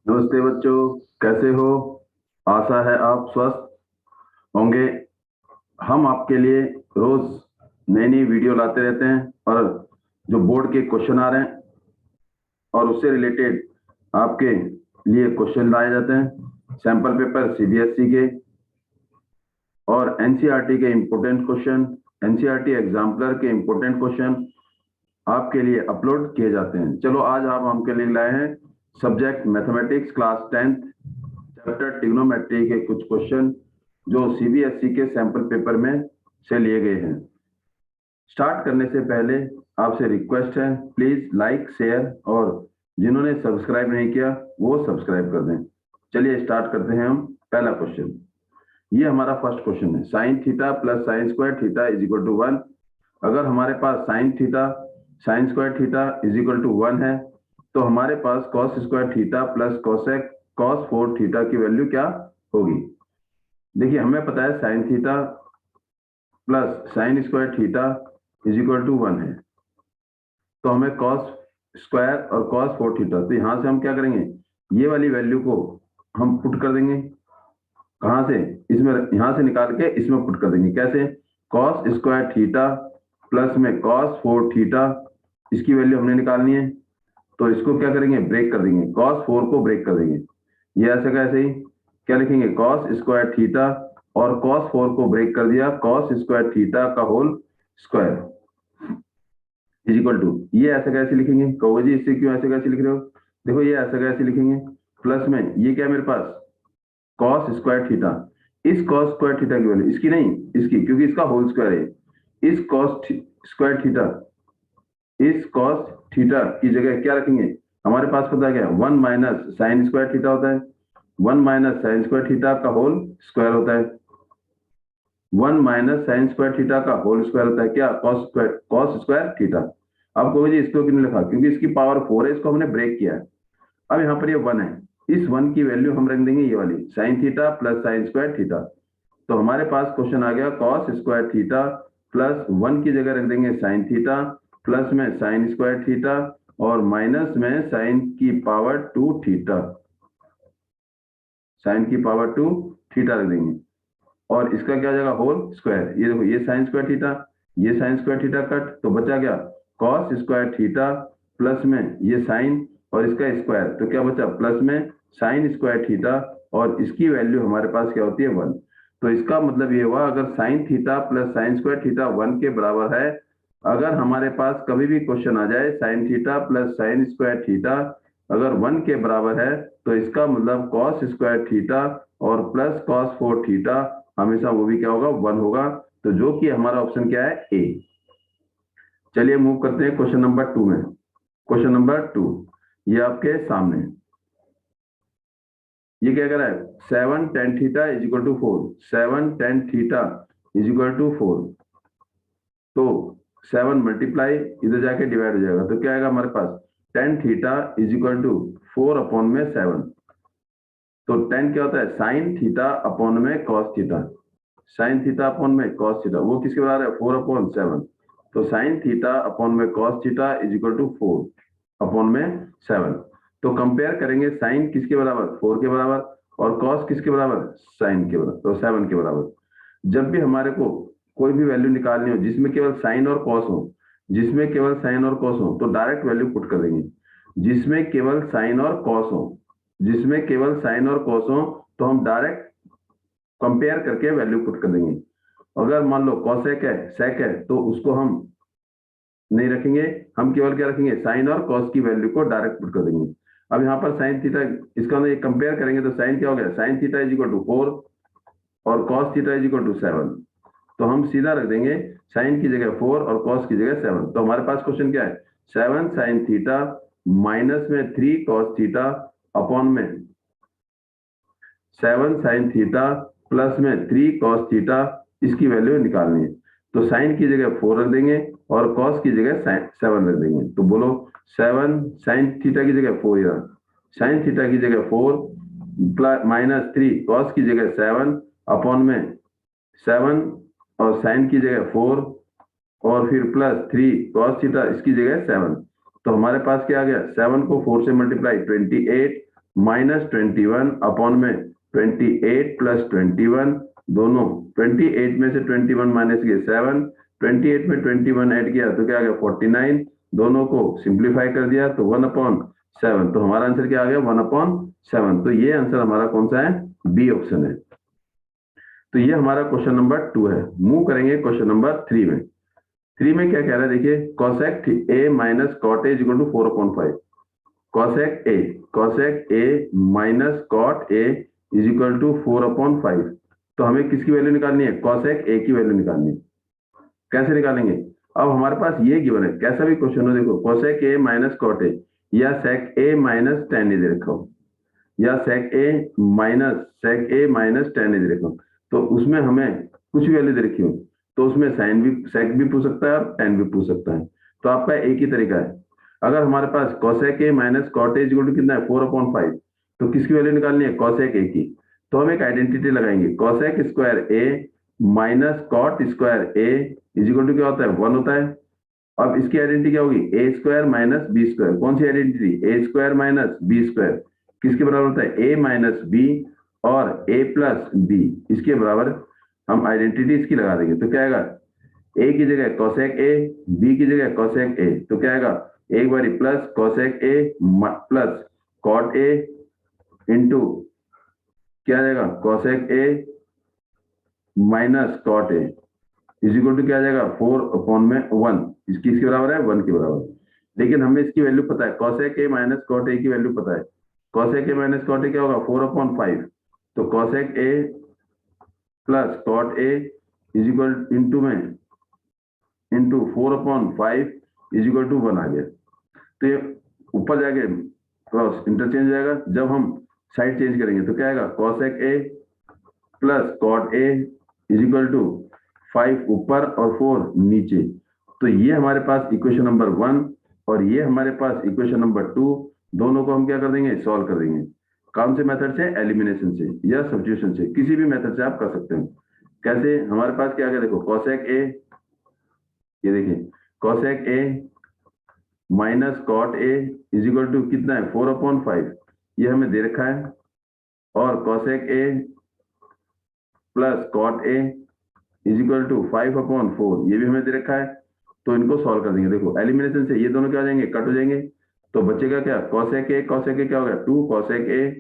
नमस्ते बच्चों, कैसे हो? आशा है आप स्वस्थ होंगे। हम आपके लिए रोज नई नई वीडियो लाते रहते हैं और जो बोर्ड के क्वेश्चन आ रहे हैं और उससे रिलेटेड आपके लिए क्वेश्चन लाए जाते हैं। सैंपल पेपर सीबीएसई के और एनसीईआरटी के इम्पोर्टेंट क्वेश्चन, एनसीईआरटी एग्जाम्पलर के इम्पोर्टेंट क्वेश्चन आपके लिए अपलोड किए जाते हैं। चलो आज आप हमके लिए लाए हैं subject mathematics class 10th chapter trigonometry के कुछ क्वेश्चन जो सीबीएसई के सैंपल पेपर में से लिए गए हैं। स्टार्ट करने से पहले आपसे रिक्वेस्ट है, प्लीज लाइक शेयर और जिन्होंने सब्सक्राइब नहीं किया वो सब्सक्राइब कर दें। चलिए स्टार्ट करते हैं हम। पहला क्वेश्चन, ये हमारा फर्स्ट क्वेश्चन है। Sine theta plus sine square theta is equal to 1। अगर हमारे पास sine theta sine square theta is equal to 1 है तो हमारे पास cos square theta plus cosec cos 4 theta की वैल्यू क्या होगी? देखिए, हमें पता है sine theta plus sine square theta is equal to 1 है, तो हमें कॉस स्क्वायर और कॉस 4 थीटा, तो यहां से हम क्या करेंगे, ये वाली वैल्यू को हम पुट कर देंगे। कहां से? इसमें, यहां से निकाल के इसमें पुट कर देंगे। कैसे? कॉस स्क्वायर थीटा प्लस में कॉस 4 थीटा, इसकी वैल्यू हमने निकालनी है, तो इसको क्या करेंगे, ब्रेक कर देंगे। कॉस 4 को ब्रेक कर देंगे। ये ऐसे का ऐसे ही क्या लिखेंगे, कॉस स्क्वायर थीटा और कॉस 4 को ब्रेक कर दिया, कॉस स्क्वायर थीटा का whole square is equal to, ये ऐसे कैसे लिखेंगे? कहोगे जी इससे क्यों ऐसे कैसे लिख रहे हो? देखो, ये ऐसे कैसे लिखेंगे, प्लस में ये क्या मेरे पास कॉस स्क्वायर थीटा, इस कॉस स्क्वायर थीटा की वैल्यू, इसकी नहीं इसकी, क्योंकि इसका होल स्क्वायर है। इस कॉस स्क्वायर थीटा, इस कॉस थीटा की जगह क्या रखेंगे, हमारे पास पता क्या है, 1 माइनस साइन स्क्वायर थीटा होता है। 1 माइनस साइन स्क्वायर थीटा का होल स्क्वायर होता है। 1 माइनस साइन स्क्वायर थीटा का होल स्क्वायर होता है क्या, कॉस स्क्वायर थीटा। अब कहो जी इसको क्यों लिखा, क्योंकि इसकी पावर 4 है, इसको हमने ब्रेक किया है। अब यहाँ पर ये 1 है, इस 1 की वैल्यू हम रख देंगे ये वाली, sign theta plus sine square theta. तो हमारे पास क्वेश्चन आ गया कॉस स्क्वायर थीटा प्लस 1 की जगह रख देंगे साइन थीटा, प्लस में साइन स्क्वायर थीटा और माइनस में साइन की पावर 2 थीटा, साइन की पावर 2 थीटा रख देंगे और इसका क्या हो जाएगा, होल स्क्वायर। ये देखो, ये साइन स्क्वायर थीटा, ये साइन स्क्वायर थीटा कट, तो बचा क्या, कॉस स्क्वायर थीटा प्लस में ये साइन और इसका स्क्वायर, तो क्या बचा, प्लस में साइन स्क्वायर थीटा और इसकी वैल्यू हमारे पास क्या होती है, 1। तो इसका मतलब ये हुआ, अगर sine theta plus sine square theta 1 के बराबर है, अगर हमारे पास कभी भी क्वेश्चन आ जाए sign theta plus sine square theta अगर 1 के बराबर है, तो इसका मतलब कॉस स्क्वायर थीटा और प्लस कॉस 4 थीटा हमेशा वो भी क्या होगा, 1 होगा। तो जो कि हमारा ऑप्शन क्या है, ए। चलिए मूव करते हैं क्वेश्चन नंबर 2 में। क्वेश्चन नंबर 2 ये आपके सामने, ये क्या कर रहा है, 7 tan theta is equal to 4, 7 tan theta is equal to 4, तो 7 मल्टीप्लाई इधर जाके डिवाइड हो जाएगा, तो क्या आएगा हमारे पास, tan theta is equal to 4 upon में 7। तो tan क्या होता है, साइन थीटा अपॉन में cos theta, sine theta upon में कॉस थीटा, वो किसके बराबर है, 4 अपॉन 7। तो साइन थीटा अपॉन में cos theta is equal to 4 upon में 7। तो कंपेयर करेंगे, साइन किसके बराबर, 4 के बराबर, और कॉस किसके बराबर, साइन के बराबर, तो 7 के बराबर। जब भी हमारे को कोई भी वैल्यू निकालनी हो जिसमें केवल साइन और कॉस हो, जिसमें केवल साइन और कॉस हो, तो डायरेक्ट वैल्यू पुट कर देंगे। जिसमें केवल साइन और कॉस हो, जिसमें केवल साइन और कॉस हो, तो हम डायरेक्ट कंपेयर करके वैल्यू पुट कर देंगे। अगर मान लो कॉसेक है, सेक है, तो उसको हम नहीं रखेंगे, हम केवल क्या रखेंगे, साइन और कॉस की वैल्यू को डायरेक्ट पुट कर देंगे। अब यहाँ पर साइन थीटा, इसका हम कंपेयर करेंगे तो साइन क्या हो गया, sine theta is equal to 4 और cos theta is equal to 7। तो हम सीधा रख देंगे साइन की जगह 4 और कॉस की जगह 7। तो हमारे पास क्वेश्चन क्या है, 7 साइन थीटा माइनस में 3 कॉस थीटा अपॉन में 7 साइन थीटा प्लस में 3 कॉस थीटा, इसकी वैल्यू निकालनी है। तो साइन की जगह 4 रख देंगे और कॉस की जगह 7 रख देंगे। तो बोलो 7 साइन थीटा की जगह 4, यार साइन थीटा की जगह 4 माइनस 3 कॉस की जगह 7 अपॉन में 7 और साइन की जगह 4 और फिर प्लस 3 कॉस थीटा, इसकी जगह 7। तो हमारे पास क्या आ गया, 7 को 4 से मल्टीप्लाई 28 -21 अपॉन में 28 प्लस 21, दोनों 28 में से 21 माइनस किए 7, 28 में 21 ऐड किया तो क्या आ गया 49, दोनों को सिंप्लीफाई कर दिया तो 1/7, तो हमारा आंसर क्या आ गया 1/7। तो ये आंसर हमारा कौन सा है, बी ऑप्शन है। तो ये हमारा क्वेश्चन नंबर 2 है। मूव करेंगे क्वेश्चन नंबर 3 में। 3 में क्या कह रहा है देखिए, cosec a minus cot a is equal to 4/5। cosec a minus cot a is equal to 4/5। तो हमें किसकी वैल्यू निकालनी है, cosec a की वैल्यू निकालनी है। कैसे निकालेंगे, अब हमारे पास ये गिवन है, कैसा भी क्वेश्चन हो देखो, cosec a minus cot a या sec a minus tan a दे रखा हो, या sec a minus tan a दे रखा हो, तो उसमें हमें कुछ भी वैल्यू दे रखी हो तो उसमें साइन भी, सेक भी पूछ सकता है और टेन भी पूछ सकता है। तो आपका एक ही तरीका है, अगर हमारे पास cosec a minus cot a equal to कितना है 4/5, तो किसकी वैल्यू निकालनी है, cosec a की। तो हम एक आइडेंटिटी लगाएंगे, cosec square a minus cot square a is equal to क्या होता है 1 होता है। अब इसकी आइडेंटिटी क्या होगी, a square minus B square. कौन सी identity, a square minus B square किसके बराबर होता है, a माइनस बी और a प्लस बी, इसके बराबर हम आइडेंटिटी इसकी लगा देंगे। तो क्या आएगा, a की जगह cosec a, b की जगह cosec a, तो क्या आएगा एक बारी plus cosec a plus cot a into क्या आ जाएगा cosec a minus cot a is equal to क्या आ जाएगा 4/1। इसकी इसके बराबर है 1 के बराबर। लेकिन हमें इसकी वैल्यू पता है, cosec a minus cot a की वैल्यू पता है। cosec a minus cot a क्या होगा 4/5, तो cosec a plus cot a is equal into में इंटू 4/5 इज इक्वल टू 1 आ गया। तो ये ऊपर जाके क्रॉस इंटरचेंज हो जाएगा, जब हम साइड चेंज करेंगे तो क्या आएगा cosec a plus cot a is equal to 5 ऊपर और 4 नीचे। तो ये हमारे पास इक्वेशन नंबर 1 और ये हमारे पास इक्वेशन नंबर 2, दोनों को हम क्या कर देंगे, सॉल्व कर देंगे। कौन से मेथड से, एलिमिनेशन से या सब्स्टिट्यूशन से, किसी भी मेथड से आप कर सकते हो। कैसे, हमारे पास क्या है देखो, cosec a, ये देखिए cosec a minus cot a is equal to कितना है 4/5, ये हमें दे रखा है, और cosec a plus cot a is equal to 5/4 ये भी हमें दे रखा है। तो इनको सॉल्व कर देंगे। देखो एलिमिनेशन से ये दोनों क्या हो जाएंगे, कट हो जाएंगे, तो बचेगा क्या cosec a क्या हो गया 2 cosec a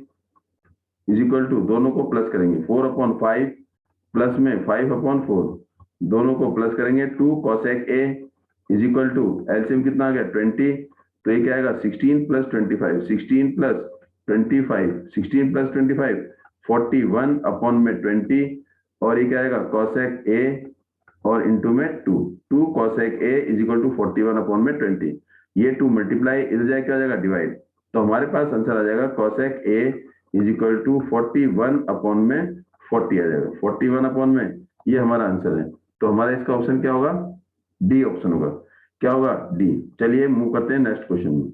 is equal to, दोनों को प्लस करेंगे 4/5 प्लस में 5/4, दोनों को प्लस करेंगे 2 cosec a is equal to, LCM कितना आ गया 20, तो ये क्या आएगा 16 प्लस 25, 16 प्लस 25, 16 प्लस 25 41/20, और ये क्या आएगा cosec a और इंटू में 2 cosec a is equal to 41/20, ये 2 मल्टीप्लाई इधर जाए क्या हो जाएगा डिवाइड, तो हमारे पास आंसर आ जाएगा cosec a is equal to 41/40 आ जाएगा, 41 में ये हमारा आंसर है। तो हमारा इसका ऑप्शन क्या होगा, डी ऑप्शन होगा। क्या होगा, डी। चलिए मूव करते हैं नेक्स्ट क्वेश्चन में।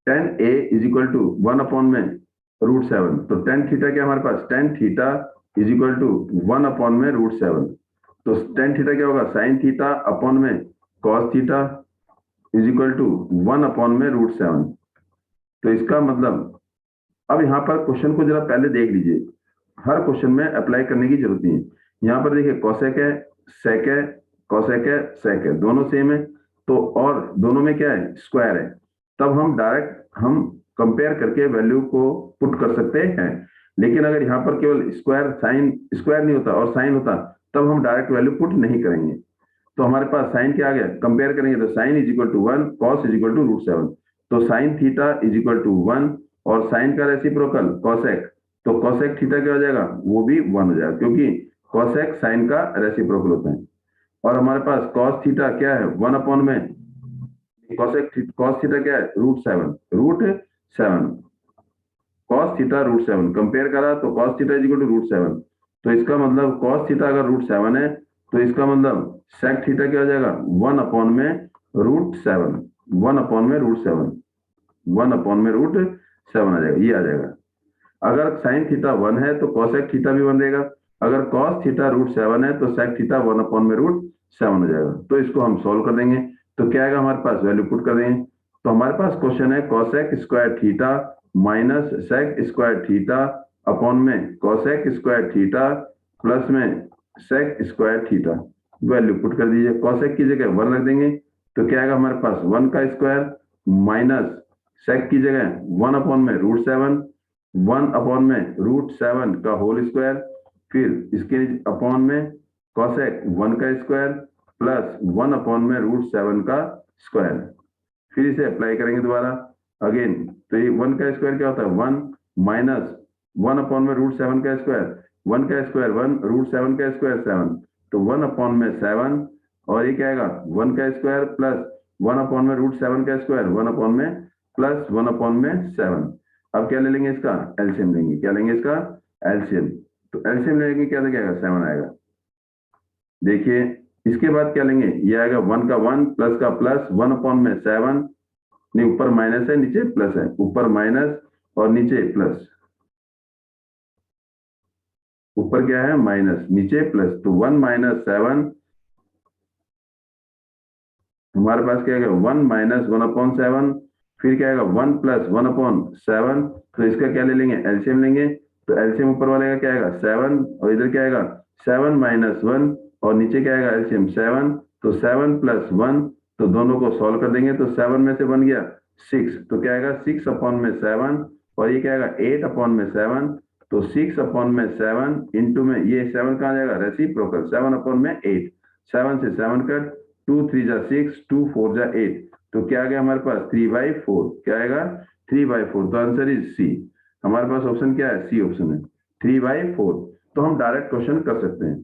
tan a is equal to 1/√7, तो tan थीटा क्या हमारे पास, tan theta is equal to 1/√7, तो tan थीटा क्या होगा sin थीटा अपॉन में cos theta is equal to 1/√7। तो इसका मतलब, अब यहाँ पर क्वेश्चन को जरा पहले देख लीजिए, हर क्वेश्चन में अप्लाई करने की जरूरत नहीं है। यहाँ पर देखिए cosec है, sec है, cosec है, sec है, दोनों सेम है, तो और दोनों में क्या है स्क्वायर है, तब हम डायरेक्ट हम कंपेयर करके वैल्यू को पुट कर सकते हैं। लेकिन अगर यहाँ पर केवल स्क्वायर साइन, स्क्वायर नहीं होता और साइन होता, तब हम डायरेक्ट वैल्यू पुट नहीं करेंगे। तो हमारे पास साइन क्या आ गया, कंपेयर करेंगे तो sine is equal to 1, cos is equal to √7, तो sine theta is equal to 1 और साइन का रेसिप्रोकल cosec, तो cosec थीटा क्या हो जाएगा, वो भी 1 हो जाएगा, क्योंकि cosec साइन का रेसिप्रोकल होता है। और हमारे पास cos थीटा क्या है 1 में cos थीटा क्या है √7 cos थीटा √7 कंपेयर करा तो cos theta is equal to √7, तो इसका मतलब cos थीटा अगर √7 है तो इसका मतलब sec थीटा क्या हो जाएगा 1 में √7, 1 आ जाएगा, ये आ जाएगा। अगर sin थीटा 1 है तो cosec थीटा भी 1 रहेगा, अगर cos थीटा √7 है तो sec थीटा 1 में √7 हो जाएगा। तो इसको हम सॉल्व कर देंगे, तो क्या आएगा हमारे पास, वैल्यू पुट कर देंगे, तो हमारे पास क्वेश्चन है cosec square theta minus sec square theta upon में कोसेक स्क्वायर थीटा प्लस में sec square theta. Value put कर दीजिए। कोसेक की जगह 1 रख देंगे तो क्या आएगा हमारे पास 1 का स्क्वायर माइनस सेक की जगह 1 अपॉन में √7, 1 अपॉन में √7 का होल स्क्वायर, फिर इसके अपॉन में कोसेक 1 का स्क्वायर प्लस 1 अपॉन में √7 का स्क्वायर। फिर इसे अप्लाई करेंगे दोबारा अगेन, तो ये 1 का स्क्वायर क्या होता है 1 माइनस 1 अपॉन में √7 का स्क्वायर, 1 का स्क्वायर 1, √7 का स्क्वायर 7, तो 1 अपॉन में 7 और ये क्या आएगा 1 का स्क्वायर प्लस 1 अपॉन में √7 का स्क्वायर, 1 अपॉन में प्लस 1 अपॉन में 7। अब क्या ले लेंगे इसका एलसीएम लेंगे। क्या लेंगे इसका एलसीएम, तो एलसीएम लेंगे क्या आएगा 7 आएगा। देखिए इसके बाद क्या लेंगे, ये आएगा 1 का 1 प्लस का प्लस 1 अपॉन में 7, नहीं ऊपर माइनस है नीचे प्लस है, ऊपर माइनस और नीचे प्लस, ऊपर क्या है माइनस नीचे प्लस, तो 1 माइनस 7 हमारे पास क्या आएगा 1 माइनस 1 अपॉन 7, फिर क्या आएगा 1 प्लस 1 अपॉन 7, तो इसका क्या ले लेंगे एलसीएम लेंगे, तो एलसीएम ऊपर वाले का क्या आएगा 7 और इधर क्या आएगा 7 माइनस 1 और नीचे क्या आएगा एलसीएम 7, तो 7 प्लस 1, तो दोनों को सॉल्व कर देंगे तो 7 में से बन गया 6, तो क्या आएगा 6 अपॉन में 7 और ये क्या आएगा 8 अपॉन में 7, तो 6 अपॉन में 7 इंटू में ये 7 कहाँ जाएगा रेसिप्रोकल 7 अपॉन में 8, 7 से 7 कट, 2 3 जा 6, 2 4 जा 8, तो क्या आ गया हमारे पास 3/4, क्या आएगा 3/4, तो आंसर इज सी। हमारे पास ऑप्शन क्या है सी ऑप्शन है 3/4। तो हम डायरेक्ट क्वेश्चन कर सकते हैं।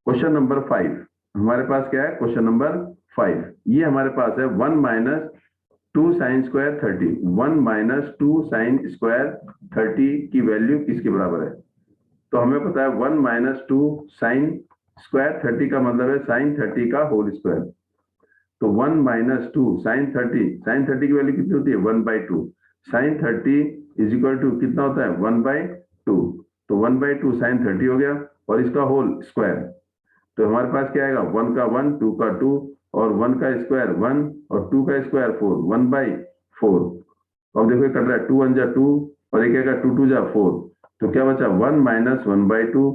क्वेश्चन नंबर 5 हमारे पास क्या है, क्वेश्चन नंबर 5 ये हमारे पास है 1 minus 2 sine square 30, 1 minus 2 sine square 30 की वैल्यू किसके बराबर है। तो हमें पता है 1 माइनस 2 साइन स्क्वायर 30 का मतलब है साइन 30 का होल स्क्वायर, तो 1 माइनस 2 साइन 30 की वैल्यू कितनी होती है 1/2, साइन 30 इज इक्वल टू कितना होता है 1/2, तो 1/2 साइन 30 हो गया और इसका होल स्क्वायर, तो हमारे पास क्या आएगा 1 का 1, 2 का 2 और 1 का स्क्वायर 1 और 2 का स्क्वायर 4, 1/4। अब देखो कट रहा है 2 1 जा 2 और एक आएगा 2 2 जा 4, तो क्या बचा 1 माइनस 1/2,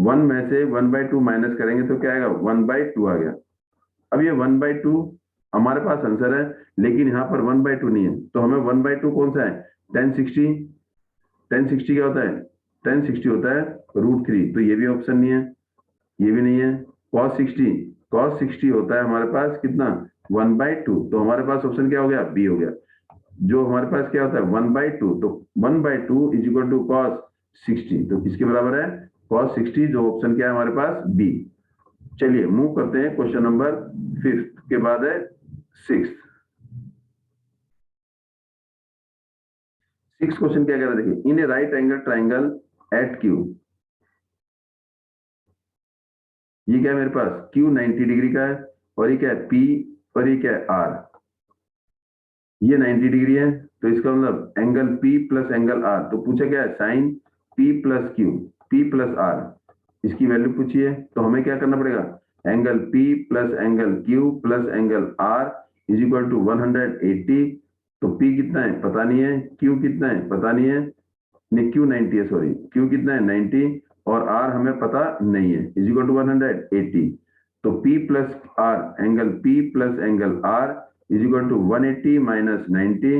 1 में से 1/2 माइनस करेंगे तो क्या आएगा 1/2 आ गया। अब ये 1/2 हमारे पास आंसर है, लेकिन यहाँ पर 1/2 नहीं है, तो हमें 1/2 कौन सा है 1060, 1060 क्या होता है 1060 होता है √3, तो ये भी ऑप्शन नहीं है, ये भी नहीं है। cos 60 होता है हमारे पास कितना 1/2, तो हमारे पास ऑप्शन क्या हो गया बी हो गया। जो हमारे पास क्या होता है 1/2, तो 1/2 इज इक्वल टू cos 60, तो किसके बराबर है cos 60, जो ऑप्शन क्या है हमारे पास बी। चलिए मूव करते हैं क्वेश्चन नंबर 5 के बाद है 6। 6 क्वेश्चन क्या कह रहा है देखिए, in a right angle triangle at Q, ये क्या है मेरे पास Q 90 डिग्री का है और ये क्या है P और ये क्या है R, ये 90 डिग्री है, तो इसका मतलब angle P plus angle R, तो पूछा क्या है sine P plus Q, P plus R, इसकी वैल्यू पूछिए, तो हमें क्या करना पड़ेगा angle P plus angle Q plus angle R is equal to 180, तो P कितना है पता नहीं है, Q कितना है पता नहीं है, नहीं Q 90 है सॉरी, Q कितना है 90 और R हमें पता नहीं है, इज इक्वल टू 180, तो P plus R angle P plus angle R is equal to 180 minus 90,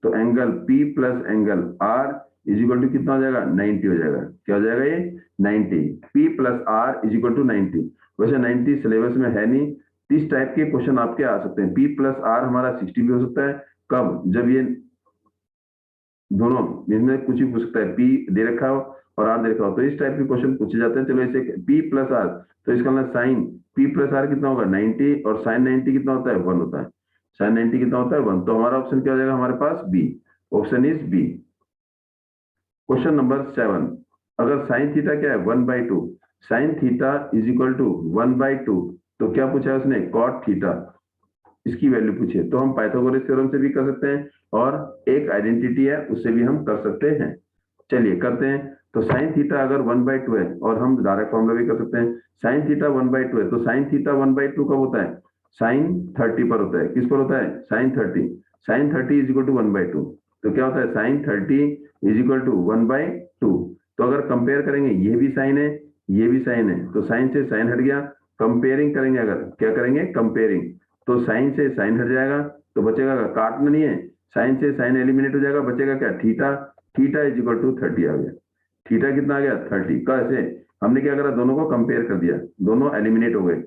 तो angle P plus angle R is equal to कितना हो जाएगा 90 हो जाएगा, क्या हो जाएगा ये 90, P plus R is equal to 90। वैसे 90 सिलेबस में है नहीं, इस टाइप के क्वेश्चन आपके आ सकते हैं। P प्लस R हमारा 60 भी हो सकता है, कब जब ये दोनों इसमें कुछ भी पूछ सकता है, P दे रखा हो और R दे रखा हो, तो इस टाइप के क्वेश्चन पूछे जाते हैं। चलो इसे P प्लस R, तो इसका मतलब साइन P प्लस R कितना होगा 90 और साइन 90 कितना होता है 1 होता है, साइन 90 कितना होता है 1, तो हमारा ऑप्शन क्या हो जाएगा हमारे पास B, option is B. Question number 7, अगर साइन थीटा क्या है 1/2, sine theta is equal to 1/2, तो क्या पूछा है उसने कॉट थीटा, इसकी वैल्यू पूछे, तो हम पाइथागोरस थ्योरम से भी कर सकते हैं और एक आइडेंटिटी है उससे भी हम कर सकते हैं। चलिए करते हैं, तो साइन थीटा अगर 1/2 है और हम डायरेक्ट फॉर्मूला भी कर सकते हैं, साइन थीटा 1/2 है, तो साइन थीटा 1/2 कब होता है साइन 30 पर होता है, किस पर होता है sine 30, sine 30 is equal to 1/2। तो क्या होता है साइन 30 इज इक्वल टू 1/2। तो अगर कंपेयर करेंगे ये भी साइन है ये भी साइन है, तो साइन से साइन हट गया। कंपेयरिंग करेंगे, अगर क्या करेंगे कंपेयरिंग, तो साइन से साइन हट जाएगा तो बचेगा काटना नहीं है, साइन से साइन एलिमिनेट हो जाएगा, बचेगा क्या theta. Theta is equal to 30 आ गया। थीटा कितना आ गया 30। कैसे हमने क्या करा दोनों को कंपेयर कर दिया, दोनों एलिमिनेट हो गए,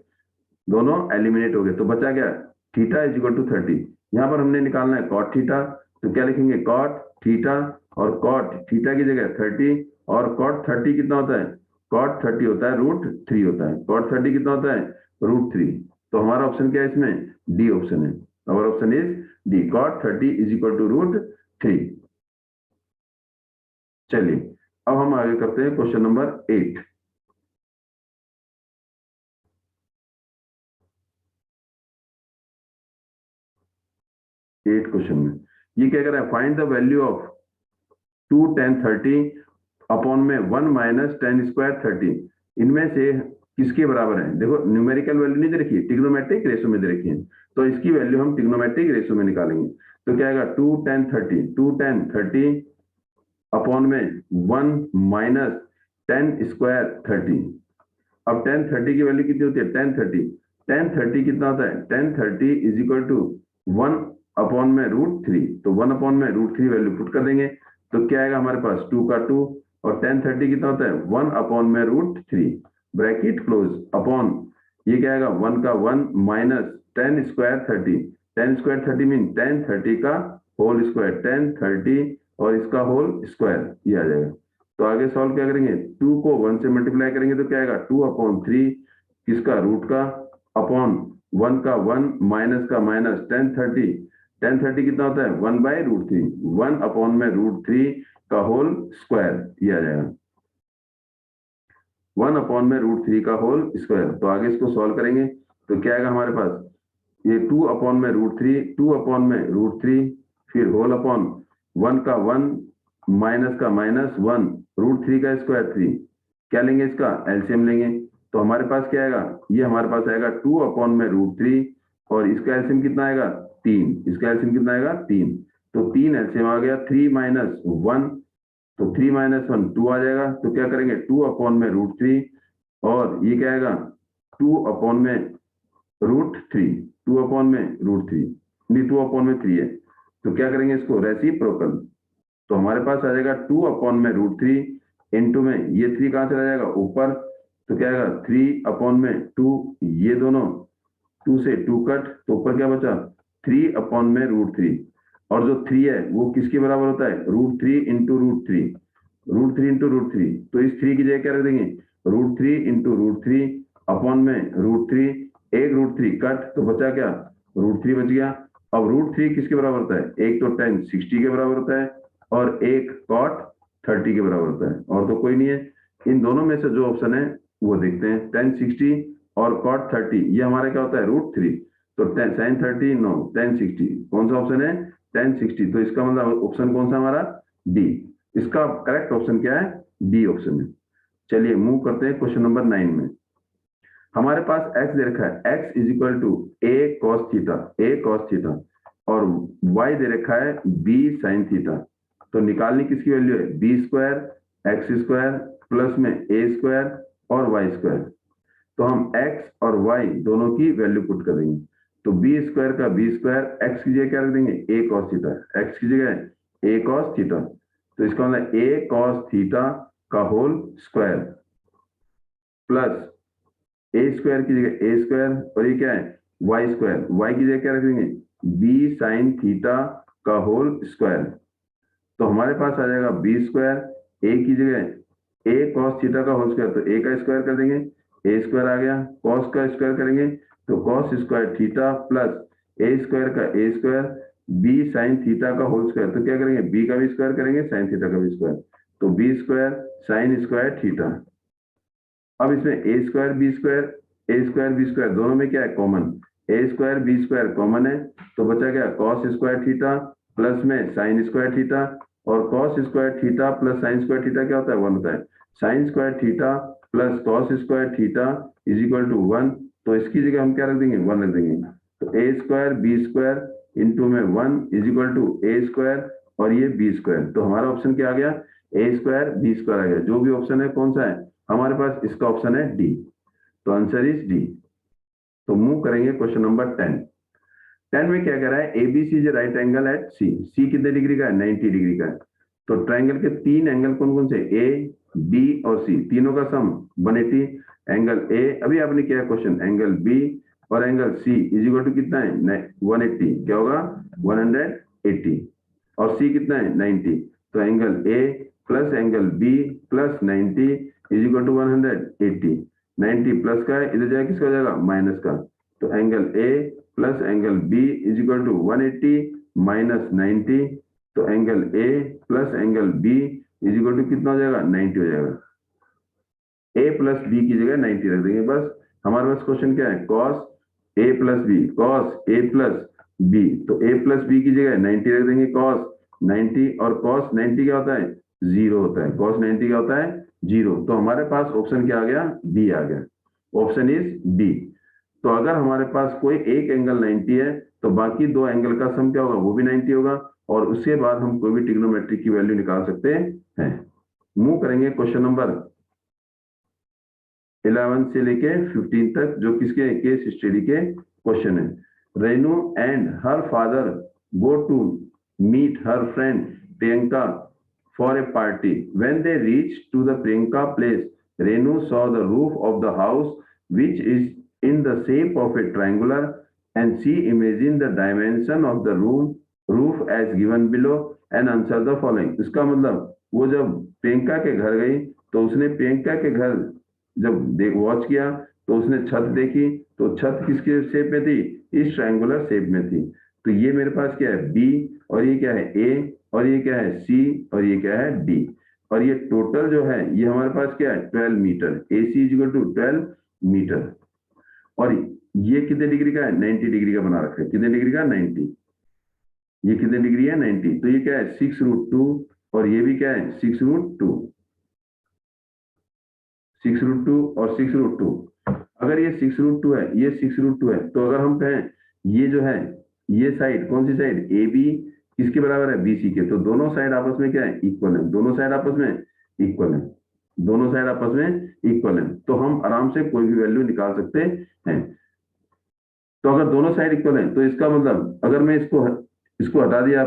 दोनों एलिमिनेट हो गए, तो बचा क्या थीटा इज इक्वल टू 30। यहाँ पर हमने निकालना है कॉट थीटा, तो क्या लिखेंगे कॉट थीटा, और कॉट थीटा की जगह 30, और कॉट 30 कितना होता है, कॉट 30 होता है √3 होता है, कॉट 30 कितना होता है √3। तो हमारा ऑप्शन क्या है इसमें, डी ऑप्शन है। Our option is D, cot 30 is equal to √3। चलिए अब हम आगे करते हैं क्वेश्चन नंबर 8। क्वेश्चन में ये क्या कर रहा है, find the value of 2 tan 30 upon में 1 माइनस tan स्क्वायर 30, इनमें से किसके बराबर है। देखो न्यूमेरिकल वैल्यू नहीं दे रखी है, ट्रिग्नोमेट्रिक रेशो में दे रखी है, तो इसकी वैल्यू हम ट्रिग्नोमेट्रिक रेशो में निकालेंगे। तो क्या आएगा 2 tan 30 अपॉन में 1 माइनस tan स्क्वायर 30। अब tan 30 की वैल्यू कितनी होती है, tan 30 कितना होता है, tan 30 is equal to 1 upon में √3। तो 1 अपॉन में √3 वैल्यू पुट कर देंगे, तो क्या आएगा हमारे पास 2 का 2, और tan 30 कितना होता है 1 अपॉन में √3 ब्रैकेट क्लोज अपॉन, ये क्या आएगा 1 का 1 minus tan square 30। tan square 30 mean tan 30 का होल स्क्वायर, tan 30 और इसका होल स्क्वायर, ये आ जाएगा। तो आगे सॉल्व क्या करेंगे, 2 को 1 से मल्टीप्लाई करेंगे तो क्या आएगा 2/3 किसका रूट का, अपॉन 1 का 1 माइनस का माइनस tan 30 कितना होता है 1/√3, 1 अपॉन में √3 का होल स्क्वायर, ये आ जाएगा 1 अपॉन में √3 का होल स्क्वायर। तो आगे इसको सॉल्व करेंगे तो क्या आएगा हमारे पास, ये 2 अपॉन में √3, 2 अपॉन में √3, फिर होल अपॉन 1 का 1 माइनस का माइनस 1, √3 का स्क्वायर 3। क्या लेंगे इसका एलसीएम लेंगे, तो हमारे पास क्या आएगा, ये हमारे पास आएगा 2 अपॉन में √3, और इसका एलसीएम कितना आएगा 3, इसका एलसीएम कितना आएगा 3। तो 3 एलसीएम आ गया, 3 माइनस 1, तो 3 माइनस 1 2 आ जाएगा। तो क्या करेंगे 2 अपॉन में √3, और ये क्या आएगा 2 अपॉन में √3, 2 अपॉन में √3 नहीं 2 अपॉन में 3 है, तो क्या करेंगे इसको रेसिप्रोकल, तो हमारे पास आ जाएगा 2 अपॉन में √3 इंटू में ये 3 कहां चला जाएगा ऊपर, तो क्या आएगा 3 अपॉन में 2, ये दोनों 2 से 2 कट, तो ऊपर क्या बचा 3 अपॉन में √3, और जो 3 है वो किसके बराबर होता है √3 इंटू √3, √3 इंटू √3। तो इस 3 की जगह क्या रख देंगे √3 इंटू √3 अपॉन में √3, एक √3 कट, तो बचा क्या √3 बच गया। अब √3 किसके बराबर होता है, एक तो tan 60 के बराबर होता है, और एक cot 30 के बराबर होता है, और तो कोई नहीं है। इन दोनों में से जो ऑप्शन है वो देखते हैं, tan 60 और cot 30, ये हमारे क्या होता है √3, तो sin 30 नो tan 60, कौन सा ऑप्शन है tan 60, तो इसका मतलब ऑप्शन कौन सा हमारा डी, इसका करेक्ट ऑप्शन क्या है डी ऑप्शन है। चलिए मूव करते हैं क्वेश्चन नंबर 9 में। हमारे पास x दे रखा है, x is equal to a cos theta, और y दे रखा है b sin थीटा। तो निकालनी किसकी वैल्यू है, b square x square plus में ए स्क्वायर और वाई स्क्वायर। तो हम x और y दोनों की वैल्यू पुट कर देंगे, तो बी स्क्वायर का बी स्क्वायर, x की जगह क्या रख देंगे ए कॉस थीटा, x की जगह ए कॉस थीटा, तो इसका मतलब ए कॉस थीटा का होल स्क्वायर प्लस ए स्क्वायर की जगह ए स्क्वायर, और ये क्या है वाई स्क्वायर, वाई की जगह क्या रख देंगे बी साइन थीटा का होल स्क्वायर। तो हमारे पास आ जाएगा बी स्क्वायर, ए की जगह ए कॉस थीटा का होल स्क्वायर, तो ए का स्क्वायर कर देंगे, ए स्क्वायर आ गया, कॉस का स्क्वायर करेंगे तो कॉस स्क्वायर थीटा प्लस ए स्क्वायर का ए स्क्वायर, बी साइन थीटा का होल स्क्वायर, तो क्या करेंगे बी का भी स्क्वायर करेंगे साइन थीटा का भी स्क्वायर, तो b square sine square theta. अब इसमें ए स्क्वायर बी स्क्वायर दोनों में क्या है common, a square b square common है, तो बचा क्या कॉस स्क्वायर थीटा प्लस में साइन स्क्वायर थीटा, और cos square theta plus sine square theta क्या होता है 1 होता है, sine square theta plus cos square theta is equal to 1, तो इसकी जगह हम क्या रख देंगे 1 रख देंगे। तो a square b square into में 1 is equal to a square और ये बी स्क्वायर। तो हमारा ऑप्शन क्या आ गया, ए स्क्वायर बी स्क्वायर आ गया। जो भी ऑप्शन है कौन सा है हमारे पास, इसका ऑप्शन है डी। तो आंसर इज डी। तो मूव करेंगे क्वेश्चन नंबर 10। 10 में क्या कह रहा है, ABC is right angle at C. C कितने डिग्री का है, 90 डिग्री का है। तो ट्राइंगल के तीन एंगल कौन कौन से, ए बी और सी, तीनों का सम 180। एंगल ए अभी आपने किया क्वेश्चन, एंगल बी और angle C is equal to कितना है 180, क्या होगा 180, और सी कितना है 90। तो angle A plus angle B plus 90 is equal to 180। 90 plus का है, इधर जाए किसका हो जाएगा माइनस का। तो angle A plus angle B is equal to 180 minus 90। तो angle A plus angle B is equal to कितना हो जाएगा 90 हो जाएगा। ए प्लस बी की जगह 90 रख देंगे बस। हमारे पास क्वेश्चन क्या है, cos A plus B, cos A plus B. तो ए प्लस बी की जगह 90 रख देंगे, कॉस 90, और कॉस 90 क्या होता है, जीरो होता है। कॉस 90 क्या होता है, जीरो। तो हमारे पास ऑप्शन क्या आ गया, बी आ गया। Option is B. तो अगर हमारे पास कोई एक एंगल 90 है तो बाकी दो एंगल का सम क्या होगा, वो भी 90 होगा, और उसके बाद हम कोई भी ट्रिग्नोमेट्री की वैल्यू निकाल सकते हैं। मूव करेंगे क्वेश्चन नंबर 11 से लेके 15 तक, जो किसके केस स्टडी के क्वेश्चन है। Renu and her father go to meet her friend Priyanka for a party. When they reach to the Priyanka place, Renu saw the roof of the house which is in the shape of a triangular, and she imagined the dimension of the roof as given below and answer the following। इसका मतलब वो जब प्रियंका के घर गई तो उसने प्रियंका के घर जब वॉच किया तो उसने छत देखी, तो छत किसके शेप में थी, इस ट्रायंगुलर शेप में थी। तो ये मेरे पास क्या है बी, और ये क्या है ए, और ये क्या है सी, और ये क्या है डी। और ये टोटल जो है ये हमारे पास क्या है 12 metre. A C is equal to 12 metre. और ये कितने डिग्री का है, 90 डिग्री का बना रखा है। कितने डिग्री का, 90। ये कितने डिग्री है, 90। तो ये क्या है 6√2, और ये भी क्या है 6√2। 6√2 और 6√2। अगर ये 6√2 है, ये 6√2 है, तो अगर हम कहें ये जो है ये साइड कौन सी साइड, ए बी किसके बराबर है, बी सी के। तो दोनों साइड आपस में क्या है, इक्वल है। दोनों साइड आपस में इक्वल है। दोनों साइड आपस में इक्वल है, तो हम आराम से कोई भी वैल्यू निकाल सकते हैं। तो अगर दोनों साइड इक्वल है तो इसका मतलब, अगर मैं इसको हटा दिया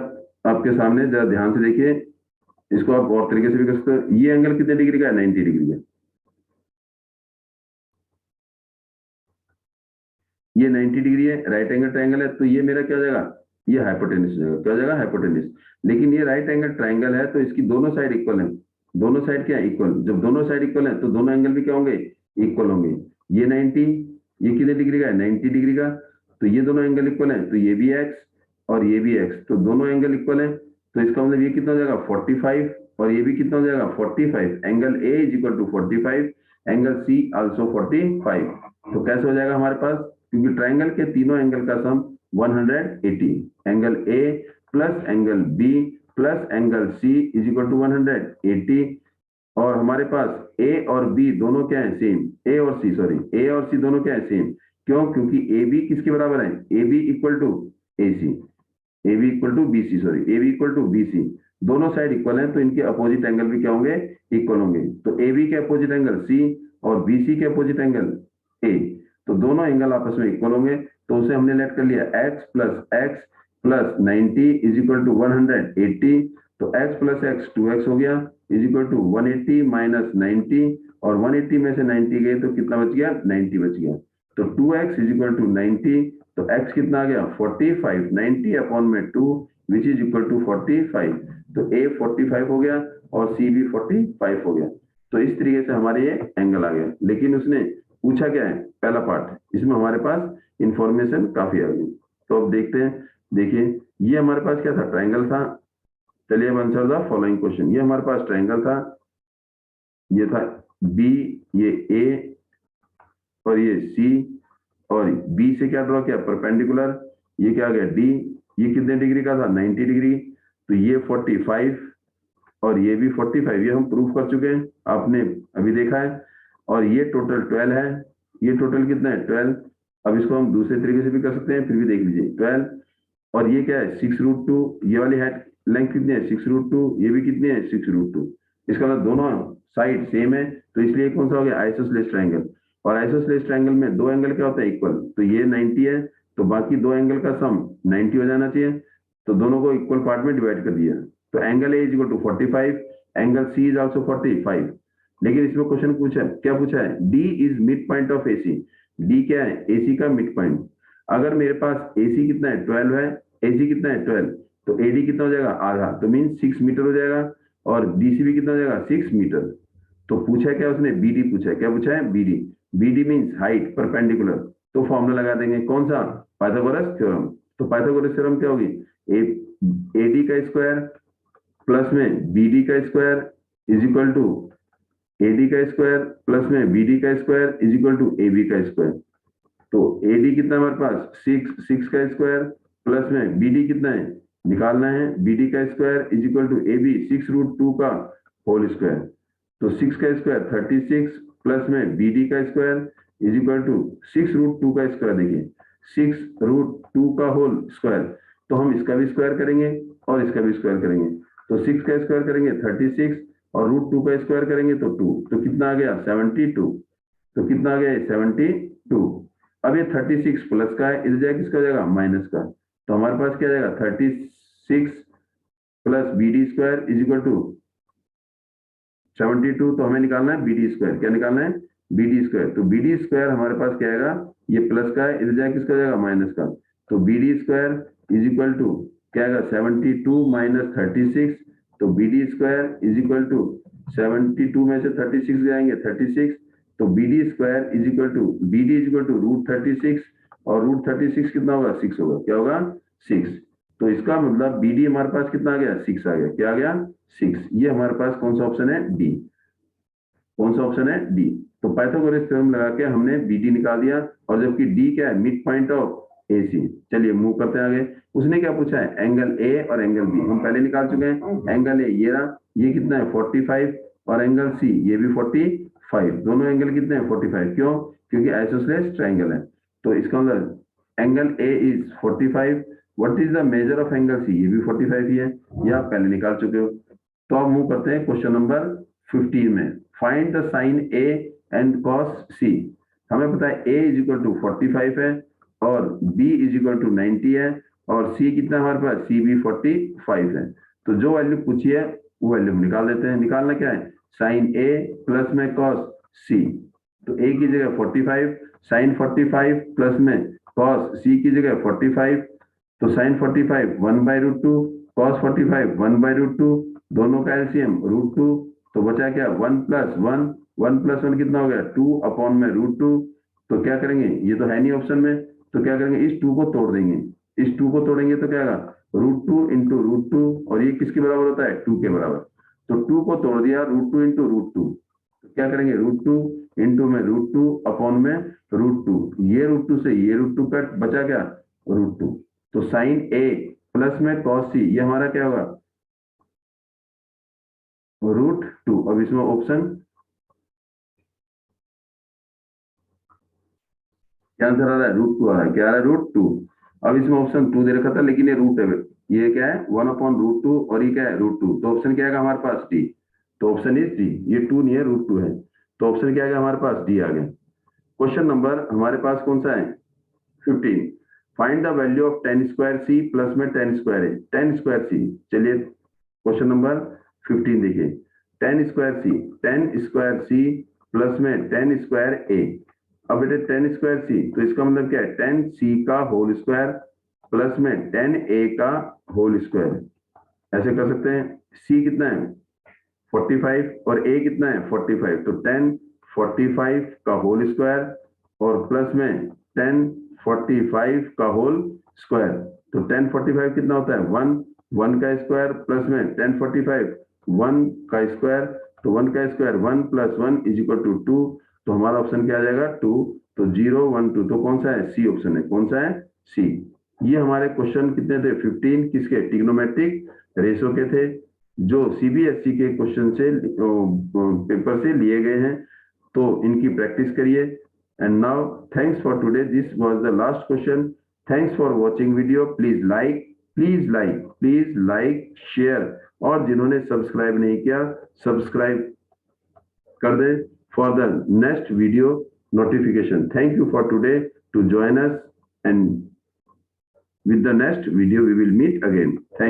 आपके सामने, जरा ध्यान से देखिए, इसको आप और तरीके से भी कर सकते हो। ये एंगल कितने डिग्री का है, 90 डिग्री है। ये 90 डिग्री है, राइट एंगल ट्रायंगल है, तो ये मेरा क्या हो जाएगा, ये हाइपोटेन्यूस हो जाएगा। क्या हो जाएगा, हाइपोटेन्यूस। लेकिन ये राइट एंगल ट्रायंगल है तो इसकी दोनों साइड इक्वल है। दोनों साइड क्या है, इक्वल। जब दोनों साइड इक्वल है तो दोनों एंगल भी क्या होंगे, इक्वल होंगे। ये 90, ये कितने डिग्री का है, 90 डिग्री का। तो ये दोनों एंगल इक्वल है, तो ये भी एक्स और ये भी एक्स, तो दोनों एंगल इक्वल है। तो इसका मतलब ये कितना हो जाएगा 45, और ये भी कितना हो जाएगा 45। Angle A is equal to 45, angle C also 45। तो कैसे हो जाएगा हमारे पास, क्योंकि ट्राइंगल के तीनों एंगल का sum 180। Angle A plus angle B plus angle C is equal to 180। और हमारे पास ए और बी दोनों क्या है, सेम। ए और सी, सॉरी, ए और सी दोनों क्या है, सेम। क्यों, क्योंकि ए बी किसके बराबर है, A B equal to A C, A B equal to B C, sorry, A B equal to B C. दोनों साइड इक्वल है तो इनके अपोजिट एंगल भी क्या होंगे, इक्वल होंगे। तो ए बी के अपोजिट एंगल सी और बी सी के अपोजिट एंगल ए, तो दोनों एंगल आपस में इक्वल होंगे। तो उसे हमने लेट कर लिया x plus 90 is equal to 180। तो x प्लस एक्स 2x हो गया इज इक्वल टू 180 माइनस 90, और 180 में से 90 गए तो कितना बच गया, 90 बच गया। तो 2x इज इक्वल टू 90। तो x कितना आ गया 45, 90 अपॉन में 2 विच इज इक्वल टू 45। तो a 45 हो गया और c भी 45 हो गया। तो इस तरीके से हमारे ये एंगल आ गया। लेकिन उसने पूछा क्या है, पहला पार्ट, इसमें हमारे पास इंफॉर्मेशन काफी आ गई। तो अब देखते हैं, देखिए ये हमारे पास क्या था, ट्राइंगल था। चलिए अब आंसर द फॉलोइंग क्वेश्चन। ये हमारे पास ट्राइंगल था, ये था बी, ये ए और ये सी, और बी से क्या ड्रॉ किया, परपेंडिकुलर। ये क्या आ गया डी, ये कितने डिग्री का था, 90 डिग्री। तो ये 45 और ये भी 45, ये हम प्रूफ कर चुके हैं, आपने अभी देखा है। और ये टोटल 12 है, ये टोटल कितना है 12। अब इसको हम दूसरे तरीके से भी कर सकते हैं, फिर भी देख लीजिए 12 और ये क्या है 6√2, ये वाली हाइट लेंथ कितनी है 6√2, ये भी कितनी है 6√2। इसका मतलब दोनों साइड सेम है, तो इसलिए कौन सा हो गया आइसोसेलेस ट्रायंगल। और आइसोसेलेस ट्रायंगल में दो एंगल क्या होता है इक्वल, तो ये 90 है, तो बाकी दो एंगल का सम 90 हो जाना चाहिए, तो दोनों को इक्वल पार्ट में डिवाइड कर दिया। तो angle A is equal to 45, angle C is also 45। लेकिन इसमें क्वेश्चन पूछा है, क्या पूछा है, D is mid point of AC. D क्या है, एसी का मिड पॉइंट। अगर मेरे पास एसी कितना है 12 है, एसी कितना है 12, तो एडी कितना हो जाएगा आधा, तो मीन 6 मीटर हो जाएगा, और डीसी भी कितना हो जाएगा 6 मीटर। तो पूछा क्या उसने, बीडी पूछा है, क्या पूछा है BD. BD means height perpendicular, तो फॉर्मूला लगा देंगे कौन सा, पाइथागोरस थ्योरम। तो पाइथागोरस थ्योरम क्या होगी, एडी का स्क्वायर प्लस में बीडी का square is equal to AD का स्क्वायर प्लस में बीडी का square is equal to AB का स्क्वायर। तो एडी कितना हमारे पास 6 का स्क्वायर प्लस में बीडी कितना है निकालना है, बीडी का square is equal to AB 6√2 का होल स्क्वायर। तो 6 का स्क्वायर 36 प्लस में बीडी का स्क्वायर इज इक्वल टू 6√2 का स्क्वायर। देखिए 6√2 का होल स्क्वायर, तो हम इसका भी स्क्वायर करेंगे और इसका भी स्क्वायर करेंगे। तो 6 का स्क्वायर करेंगे 36 और √2 का स्क्वायर करेंगे तो 2, तो कितना आ गया 72। तो कितना आ गया 72। अब ये 36 प्लस का है, इधर जाए किसका हो जाएगा माइनस का, तो हमारे पास क्या जाएगा 36 plus BD square is equal to 72। तो हमें निकालना है बीडी स्क्वायर, क्या निकालना है बीडी स्क्वायर। तो बीडी स्क्वायर हमारे पास क्या आएगा, ये प्लस का है, इधर जाए किसका हो जाएगा माइनस का, तो BD square is equal to क्या आएगा 72 माइनस 36। तो BD square is equal to 72 में से 36 जाएंगे 36, तो BD square is equal to BD is equal to √36, और √36 कितना होगा 6 होगा, क्या होगा 6। तो इसका मतलब बीडी हमारे पास कितना आ गया 6 आ गया, क्या आ गया 6। ये हमारे पास कौन सा ऑप्शन है डी, कौन सा ऑप्शन है डी। तो पाइथागोरस थ्योरम लगा के हमने बीडी निकाल दिया, और जबकि डी क्या है मिड पॉइंट ऑफ एसी। चलिए मूव करते हैं आगे। उसने क्या पूछा है, एंगल ए और एंगल बी हम पहले निकाल चुके हैं। एंगल ए ये रहा, ये कितना है 45, और एंगल सी ये भी 45, दोनों एंगल कितने हैं 45। क्यों, क्योंकि आइसोसेलेस ट्रायंगल है। तो इसका मतलब angle A is 45, what is the measure of angle C, ये भी 45 ही है, ये आप पहले निकाल चुके हो। तो अब मूव करते हैं क्वेश्चन नंबर 15 में। Find the sine A and cos C. हमें पता है a इज इक्वल टू 45 है और b इज इक्वल टू 90 है, और c कितना हमारे पास c भी 45 है। तो जो वैल्यू पूछी है वो वैल्यू हम निकाल देते हैं। निकालना क्या है, साइन a प्लस में कॉस c। तो a की जगह 45, साइन 45 प्लस में कॉस c की जगह 45, तो साइन 45 1/√2, कॉस 45 1/√2, दोनों का एलसीएम √2, तो बचा क्या 1 प्लस 1, 1 प्लस 1 कितना हो गया 2 अपॉन में √2। तो क्या करेंगे, ये तो है नहीं ऑप्शन में, तो क्या करेंगे इस 2 को तोड़ देंगे, इस 2 को तोड़ेंगे तो क्या आएगा √2 इंटू √2, और ये किसके बराबर होता है 2 के बराबर। तो 2 को तोड़ दिया √2 इंटू √2, तो क्या करेंगे √2 इंटू में √2 अपॉन में √2, ये √2 से ये √2 कट, बचा क्या √2। तो साइन ए प्लस में कॉस सी, ये हमारा क्या होगा √2। अब इसमें ऑप्शन क्या आंसर आ रहा है √2 आ रहा है, क्या आ रहा है √2। अब इसमें ऑप्शन 2 दे रखा था, लेकिन ये रूट है, ये क्या है 1/√2 और ये क्या है √2, तो ऑप्शन क्या आएगा हमारे पास डी। तो ऑप्शन इज डी, ये 2 नहीं है √2 है, तो ऑप्शन क्या आएगा हमारे पास डी आ गया। क्वेश्चन नंबर हमारे पास कौन सा है 15। Find the value of tan square C plus में tan square A. tan square C, चलिए क्वेश्चन नंबर 15 देखिए, tan स्क्वायर सी प्लस में tan स्क्वायर ए। अब बेटे tan स्क्वायर सी, तो इसका मतलब क्या है tan सी का होल स्क्वायर प्लस में tan ए का होल स्क्वायर। ऐसे कर सकते हैं, सी कितना है 45 और a कितना है 45, तो tan 45 का होल स्क्वायर और प्लस में tan 45 का होल स्क्वायर। तो tan 45 कितना होता है 1 का स्क्वायर प्लस में tan 45 1 का स्क्वायर, तो 1 का square 1 plus 1 is equal to 2। तो हमारा ऑप्शन क्या आ जाएगा 2। तो 0 1 2, तो कौन सा है सी ऑप्शन है, कौन सा है सी। ये हमारे क्वेश्चन कितने थे 15, किसके ट्रिग्नोमेट्रिक रेशो के थे, जो सीबीएसई के क्वेश्चन से पेपर से लिए गए हैं। तो इनकी प्रैक्टिस करिए। And now thanks for today, this was the last question thanks for watching video. Please like share, और जिन्होंने सब्सक्राइब नहीं किया सब्सक्राइब कर दे for the next video notification. Thank you for today to join us, and with the next video we will meet again. Thank